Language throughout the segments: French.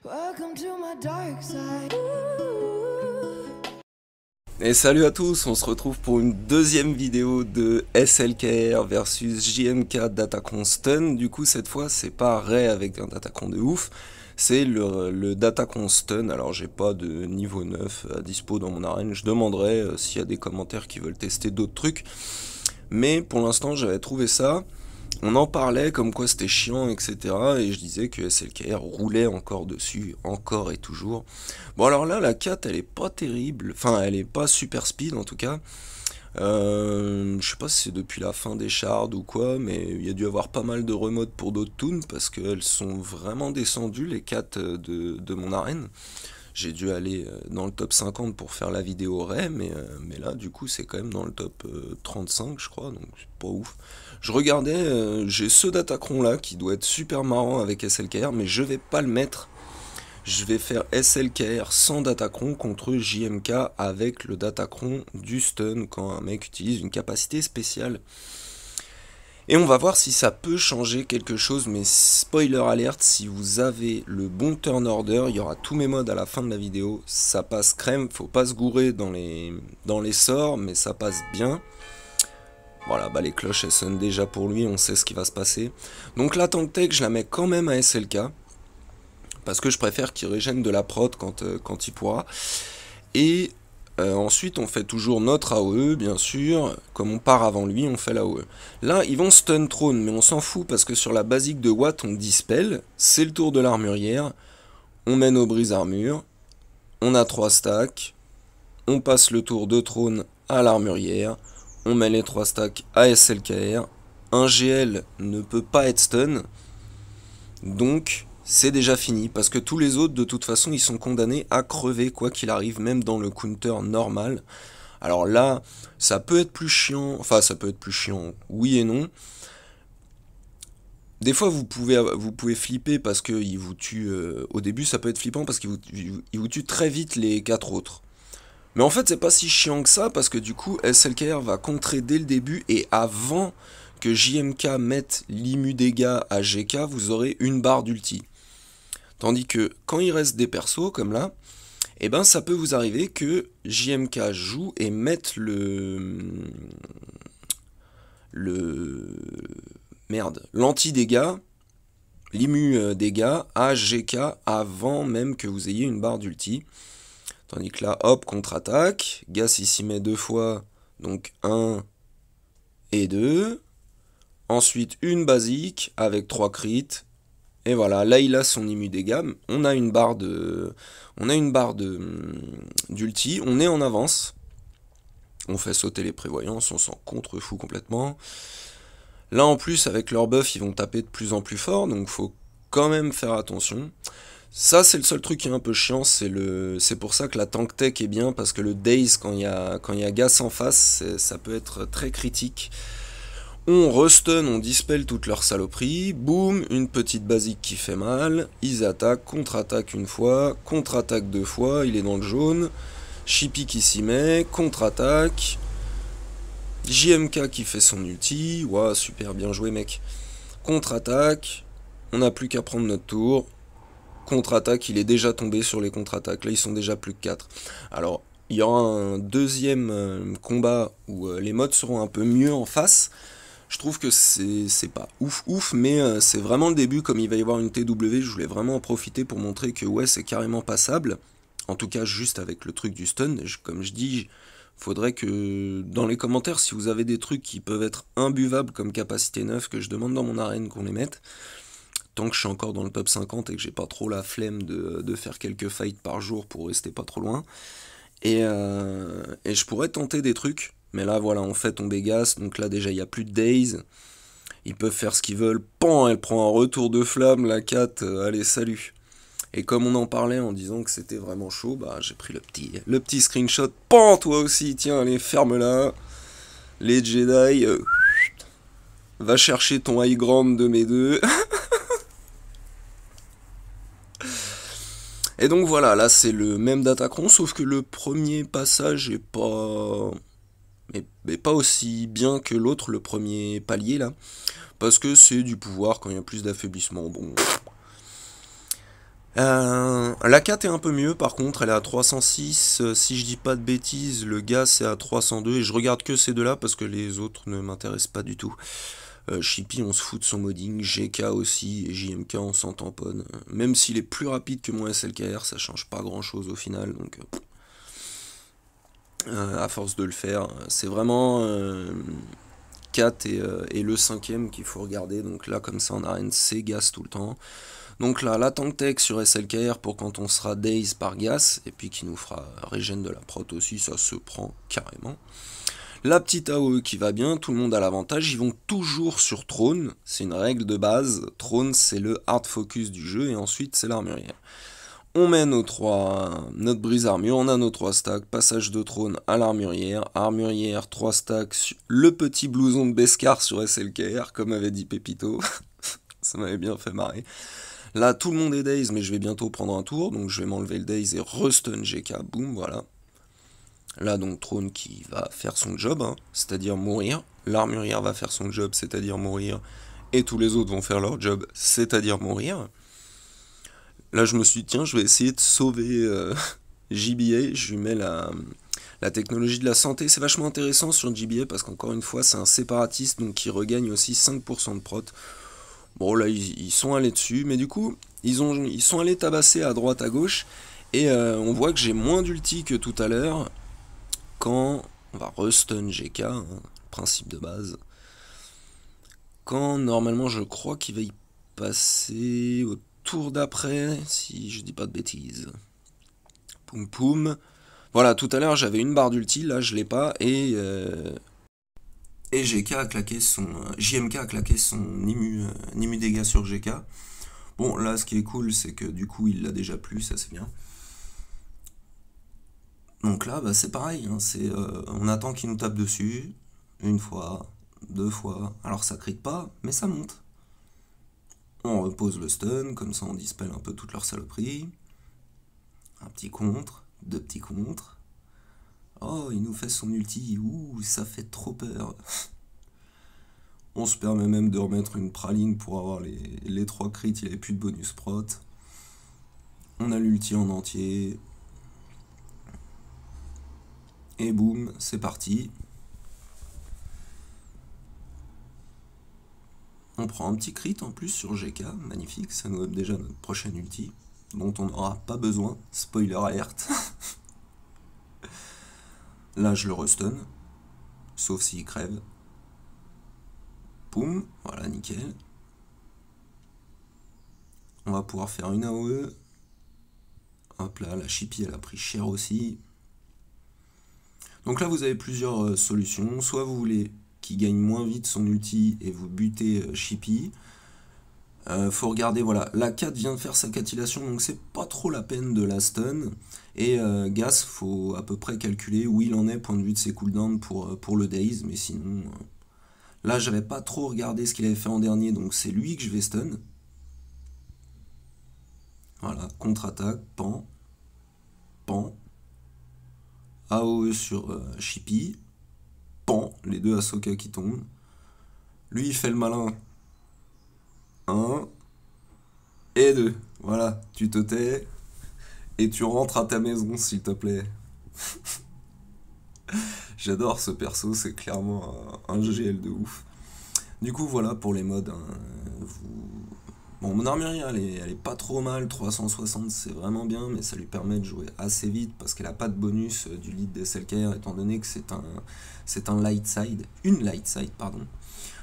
Welcome to my dark side. Et salut à tous, on se retrouve pour une deuxième vidéo de SLKR versus JMK Datacron Stun. Du coup cette fois c'est pas Ray avec un Datacron de ouf, c'est le Datacron Stun. Alors j'ai pas de niveau 9 à dispo dans mon arène, je demanderai s'il y a des commentaires qui veulent tester d'autres trucs. Mais pour l'instant j'avais trouvé ça. On en parlait comme quoi c'était chiant, etc. Et je disais que SLKR roulait encore dessus, encore et toujours. Bon alors là, la 4, elle est pas terrible. Enfin, elle est pas super speed en tout cas. Je sais pas si c'est depuis la fin des shards ou quoi, mais il y a dû avoir pas mal de remodes pour d'autres toons parce qu'elles sont vraiment descendues, les 4 de mon arène. J'ai dû aller dans le top 50 pour faire la vidéo Ray, mais là, du coup, c'est quand même dans le top 35, je crois, donc c'est pas ouf. Je regardais, j'ai ce Datacron là qui doit être super marrant avec SLKR, mais je vais pas le mettre. Je vais faire SLKR sans Datacron contre JMK avec le Datacron du stun quand un mec utilise une capacité spéciale. Et on va voir si ça peut changer quelque chose, mais spoiler alert, si vous avez le bon turn order, il y aura tous mes modes à la fin de la vidéo, ça passe crème, faut pas se gourer dans les sorts, mais ça passe bien. Voilà, bah les cloches elles sonnent déjà pour lui, on sait ce qui va se passer. Donc la tank tech, je la mets quand même à SLK, parce que je préfère qu'il régène de la prot quand il pourra. Et ensuite on fait toujours notre AOE, bien sûr, comme on part avant lui, on fait l'AOE. Là, ils vont stun Throne, mais on s'en fout, parce que sur la basique de Watt, on dispel, c'est le tour de l'armurière, on mène au brise-armure, on a 3 stacks, on passe le tour de Throne à l'armurière, on met les 3 stacks à SLKR, un GL ne peut pas être stun, donc c'est déjà fini, parce que tous les autres de toute façon ils sont condamnés à crever quoi qu'il arrive, même dans le counter normal. Alors là, ça peut être plus chiant, enfin ça peut être plus chiant, oui et non. Des fois vous pouvez flipper parce qu'il vous tue, au début ça peut être flippant parce qu'il vous tue très vite les 4 autres. Mais en fait, c'est pas si chiant que ça, parce que du coup, SLKR va contrer dès le début, et avant que JMK mette l'immu dégâts à GK, vous aurez une barre d'ulti. Tandis que quand il reste des persos, comme là, eh ben ça peut vous arriver que JMK joue et mette l'anti-dégâts, l'immu dégâts à GK avant même que vous ayez une barre d'ulti. Tandis que là, hop, contre-attaque. Gas, il s'y met 2 fois. Donc 1 et 2. Ensuite, une basique avec 3 crits. Et voilà, là, il a son immu dégâts. On a une barre d'ulti. On est en avance. On fait sauter les prévoyances. On s'en contrefout complètement. Là, en plus, avec leur buff, ils vont taper de plus en plus fort. Donc, faut quand même faire attention. Ça, c'est le seul truc qui est un peu chiant, c'est pour ça que la tank tech est bien, parce que le Daze, quand il y a Gas en face, ça peut être très critique. On restun, on dispel toute leur saloperie, boum, une petite basique qui fait mal, ils attaquent, contre-attaque une fois, contre-attaque 2 fois, il est dans le jaune, Chippy qui s'y met, contre-attaque, JMK qui fait son ulti, ouah, super bien joué mec, contre-attaque, on n'a plus qu'à prendre notre tour, contre-attaque, il est déjà tombé sur les contre-attaques. Là, ils sont déjà plus que 4. Alors, il y aura un deuxième combat où les modes seront un peu mieux en face. Je trouve que c'est pas ouf, mais c'est vraiment le début. Comme il va y avoir une TW, je voulais vraiment en profiter pour montrer que ouais, c'est carrément passable. En tout cas, juste avec le truc du stun. Comme je dis, faudrait que dans les commentaires, si vous avez des trucs qui peuvent être imbuvables comme capacité 9, que je demande dans mon arène qu'on les mette. Tant que je suis encore dans le top 50 et que j'ai pas trop la flemme de faire quelques fights par jour pour rester pas trop loin. Et je pourrais tenter des trucs. Mais là, voilà, on fait tomber Gas. Donc là, déjà, il n'y a plus de Daze. Ils peuvent faire ce qu'ils veulent. Pan, elle prend un retour de flamme, la 4. Allez, salut. Et comme on en parlait en disant que c'était vraiment chaud, bah j'ai pris le petit screenshot. Pan, toi aussi, tiens, allez, ferme-la. Les Jedi, va chercher ton high ground de mes deux. Et donc voilà, là c'est le même Datacron, sauf que le premier passage est pas... mais pas aussi bien que l'autre, le premier palier là. Parce que c'est du pouvoir quand il y a plus d'affaiblissement. Bon. La 4 est un peu mieux, par contre, elle est à 306. Si je dis pas de bêtises, le gaz est à 302. Et je regarde que ces deux-là parce que les autres ne m'intéressent pas du tout. Chippy, on se fout de son modding. GK aussi. Et JMK, on s'en tamponne. Même s'il est plus rapide que mon SLKR, ça change pas grand-chose au final. Donc, à force de le faire, c'est vraiment 4 et le cinquième qu'il faut regarder. Donc là, comme ça, en arène, c'est gaz tout le temps. Donc là, la tank tech sur SLKR pour quand on sera daze par gas, et puis qui nous fera régène de la prot aussi, ça se prend carrément. La petite AOE qui va bien, tout le monde a l'avantage, ils vont toujours sur Trône, c'est une règle de base, Trône c'est le hard focus du jeu, et ensuite c'est l'armurière. On met notre brise armure, on a nos 3 stacks, passage de trône à l'armurière, armurière, 3 stacks, le petit blouson de Beskar sur SLKR, comme avait dit Pépito, ça m'avait bien fait marrer. Là, tout le monde est daze, mais je vais bientôt prendre un tour, donc je vais m'enlever le daze et restun GK, boum, voilà. Là, donc, Trône qui va faire son job, hein, c'est-à-dire mourir. L'armurière va faire son job, c'est-à-dire mourir. Et tous les autres vont faire leur job, c'est-à-dire mourir. Là, je me suis dit, tiens, je vais essayer de sauver JBA, je lui mets la technologie de la santé. C'est vachement intéressant sur JBA, parce qu'encore une fois, c'est un séparatiste, donc qui regagne aussi 5% de prot. Bon, là, ils sont allés dessus, mais du coup, ils sont allés tabasser à droite, à gauche, et on voit que j'ai moins d'ulti que tout à l'heure, quand on va restun GK, hein, principe de base, quand normalement je crois qu'il va y passer au tour d'après, si je dis pas de bêtises. Poum poum. Voilà, tout à l'heure j'avais une barre d'ulti, là je l'ai pas, et GK a claqué son. JMK a claqué son Nimu dégâts sur GK. Bon, là, ce qui est cool, c'est que du coup, il l'a déjà plus, ça c'est bien. Donc là, bah, c'est pareil, hein, on attend qu'il nous tape dessus, une fois, deux fois. Alors ça crie pas, mais ça monte. On repose le stun, comme ça on dispelle un peu toute leur saloperie. Un petit contre, deux petits contres. Oh, il nous fait son ulti, ouh, ça fait trop peur. On se permet même de remettre une praline pour avoir les 3 crits, il n'y avait plus de bonus prot. On a l'ulti en entier. Et boum, c'est parti. On prend un petit crit en plus sur GK, magnifique, ça nous up déjà notre prochaine ulti, dont on n'aura pas besoin, spoiler alerte. Là je le restun, sauf s'il crève. Boum, voilà, nickel. On va pouvoir faire une AOE. Hop là, la Chippy elle a pris cher aussi. Donc là vous avez plusieurs solutions, soit vous voulez qu'il gagne moins vite son ulti et vous butez Chippy. Faut regarder, voilà, la 4 vient de faire sa catillation, donc c'est pas trop la peine de la stun. Et Gas, faut à peu près calculer où il en est, point de vue de ses cooldowns pour le daze, mais sinon... là, j'avais pas trop regardé ce qu'il avait fait en dernier, donc c'est lui que je vais stun. Voilà, contre-attaque, pan, pan. AOE sur Chippy, pan, les deux Ahsoka qui tombent. Lui, il fait le malin. 1 et 2. Voilà, tu te tais et tu rentres à ta maison, s'il te plaît. J'adore ce perso, c'est clairement un GL de ouf. Du coup, voilà pour les modes. Hein, bon, mon armurière, elle est pas trop mal. 360, c'est vraiment bien, mais ça lui permet de jouer assez vite parce qu'elle a pas de bonus du lead des SLKR, étant donné que c'est un light side. Une light side, pardon.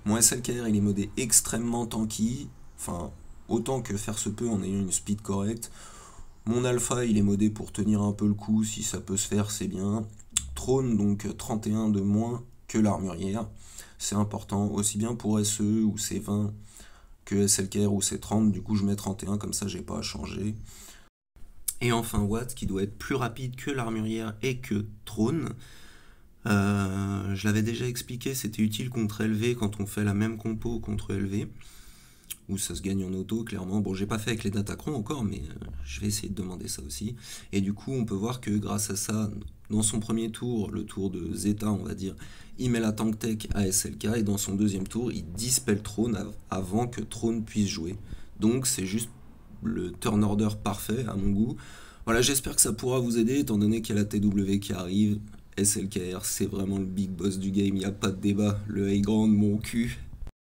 Mon SLKR, il est modé extrêmement tanky. Enfin, autant que faire se peut en ayant une speed correcte. Mon alpha, il est modé pour tenir un peu le coup. Si ça peut se faire, c'est bien. Trône, donc 31 de moins que l'armurière. C'est important, aussi bien pour SE ou C20 que SLKR ou C30. Du coup, je mets 31, comme ça, j'ai pas à changer. Et enfin, Watt, qui doit être plus rapide que l'armurière et que Trône. Je l'avais déjà expliqué, c'était utile contre LV quand on fait la même compo contre LV, où ça se gagne en auto, clairement. Bon, j'ai pas fait avec les Datacrons encore, mais je vais essayer de demander ça aussi. Et du coup, on peut voir que grâce à ça, dans son premier tour, le tour de Zeta, on va dire, il met la tank tech à SLK, et dans son deuxième tour, il dispelle Trône avant que Trône puisse jouer. Donc, c'est juste le turn order parfait à mon goût. Voilà, j'espère que ça pourra vous aider, étant donné qu'il y a la TW qui arrive. SLKR, c'est vraiment le big boss du game, il n'y a pas de débat. Le high ground, mon cul,